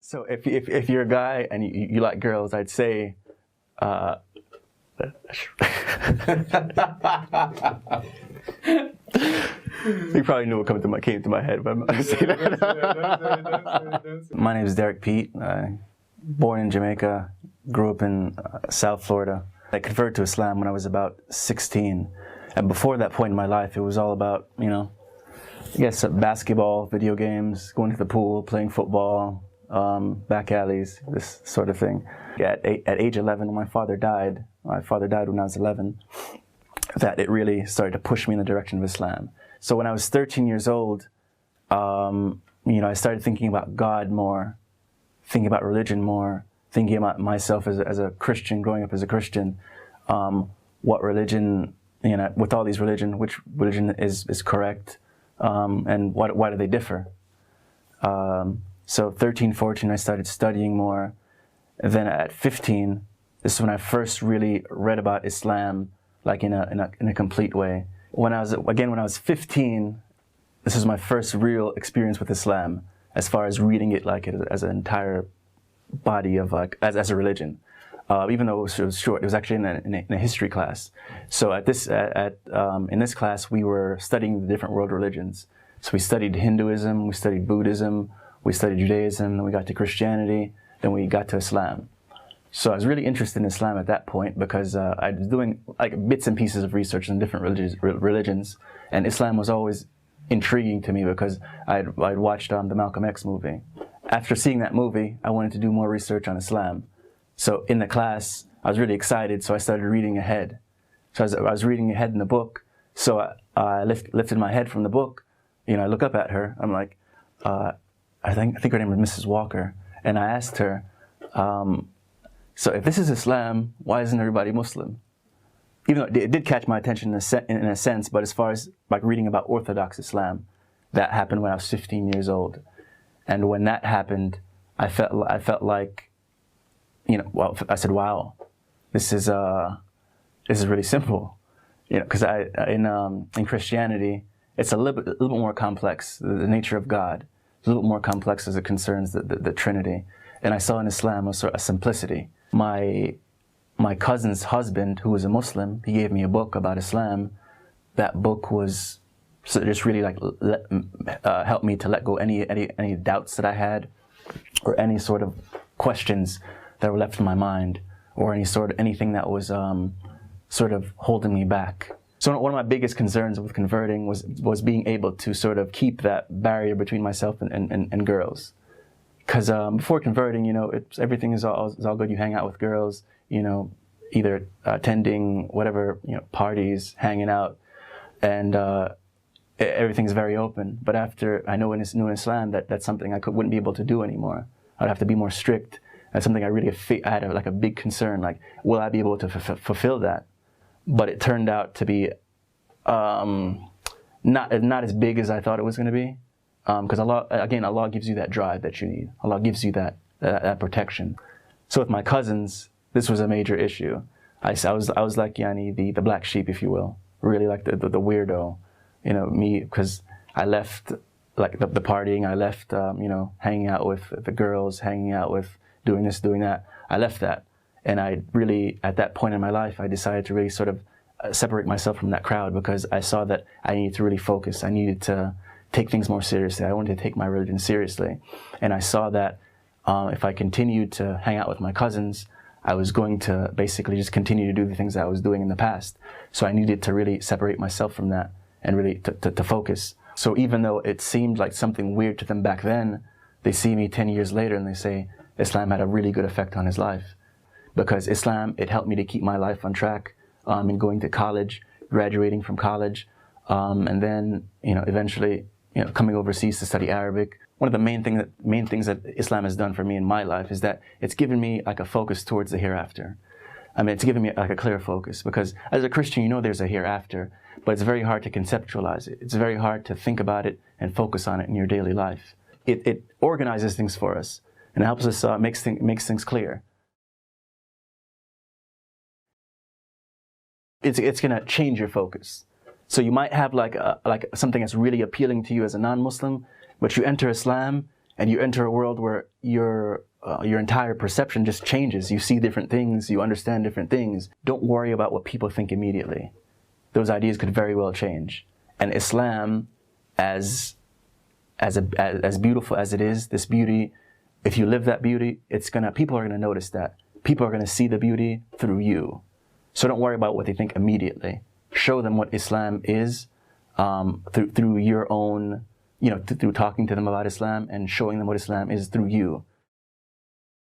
So if you're a guy and you like girls, I'd say, you probably knew what came to my head, but I'm not gonna say that. My name is Derek Pete. Born in Jamaica, grew up in South Florida. I converted to Islam when I was about 16, and before that point in my life, it was all about, I guess, basketball, video games, going to the pool, playing football, back alleys, this sort of thing. At age 11, when my father died when I was 11, that it really started to push me in the direction of Islam. So when I was 13 years old, I started thinking about God more, thinking about religion more, thinking about myself as a Christian, growing up as a Christian, what religion, with all these religions, which religion is correct, and why do they differ? So 13, 14, I started studying more. And then at 15, this is when I first really read about Islam, like in a complete way. When I was 15, this was my first real experience with Islam, as far as reading it like as an entire body of as a religion. Even though it was short, it was actually in a history class. So in this class, we were studying the different world religions. So we studied Hinduism, we studied Buddhism, we studied Judaism, then we got to Christianity, then we got to Islam. So I was really interested in Islam at that point because I was doing like bits and pieces of research in different religions, and Islam was always intriguing to me because I'd watched the Malcolm X movie. After seeing that movie, I wanted to do more research on Islam. So in the class, I was really excited, so I started reading ahead. So I was reading ahead in the book, so I lifted my head from the book. I look up at her, I'm like, I think her name was Mrs. Walker, and I asked her, so if this is Islam, why isn't everybody Muslim? Even though it did catch my attention in a sense, but as far as like reading about Orthodox Islam, that happened when I was 15 years old. And when that happened, I felt like, well, I said, wow, this is really simple, because in Christianity, it's a little bit more complex, the nature of God. It's a little bit more complex as it concerns the Trinity. And I saw in Islam a simplicity. My cousin's husband, who was a Muslim, he gave me a book about Islam. That book was just really like helped me to let go any doubts that I had, or any sort of questions that were left in my mind, or anything that was sort of holding me back. So one of my biggest concerns with converting was being able to sort of keep that barrier between myself and girls. Because before converting, everything is all good. You hang out with girls, either attending whatever, parties, hanging out, and everything's very open. But after I know in Islam that's something I wouldn't be able to do anymore. I'd have to be more strict. That's something I had a big concern. Like, will I be able to fulfill that? But it turned out to be not as big as I thought it was going to be. Because Allah gives you that drive that you need. Allah gives you that protection. So with my cousins, this was a major issue. I was like the black sheep, if you will, really like the weirdo, me, because I left like the partying, I left hanging out with the girls, hanging out with doing this, doing that. I left that, and I really, at that point in my life, I decided to really sort of separate myself from that crowd, because I saw that I needed to really focus. I needed to take things more seriously. I wanted to take my religion seriously. And I saw that if I continued to hang out with my cousins, I was going to basically just continue to do the things that I was doing in the past. So I needed to really separate myself from that and really to focus. So even though it seemed like something weird to them back then, they see me 10 years later and they say, Islam had a really good effect on his life. Because Islam, it helped me to keep my life on track in going to college, graduating from college, and then, eventually, coming overseas to study Arabic. One of the main things that Islam has done for me in my life is that it's given me like a focus towards the hereafter. It's given me like a clear focus, because as a Christian, there's a hereafter, but it's very hard to conceptualize it. It's very hard to think about it and focus on it in your daily life. It organizes things for us and helps us makes things clear. It's going to change your focus. So you might have like something that's really appealing to you as a non-Muslim, but you enter Islam and you enter a world where your entire perception just changes. You see different things, you understand different things. Don't worry about what people think immediately. Those ideas could very well change. And Islam, as beautiful as it is, this beauty, if you live that beauty, people are gonna notice that. People are gonna see the beauty through you. So don't worry about what they think immediately. Show them what Islam is through your own, through talking to them about Islam and showing them what Islam is through you.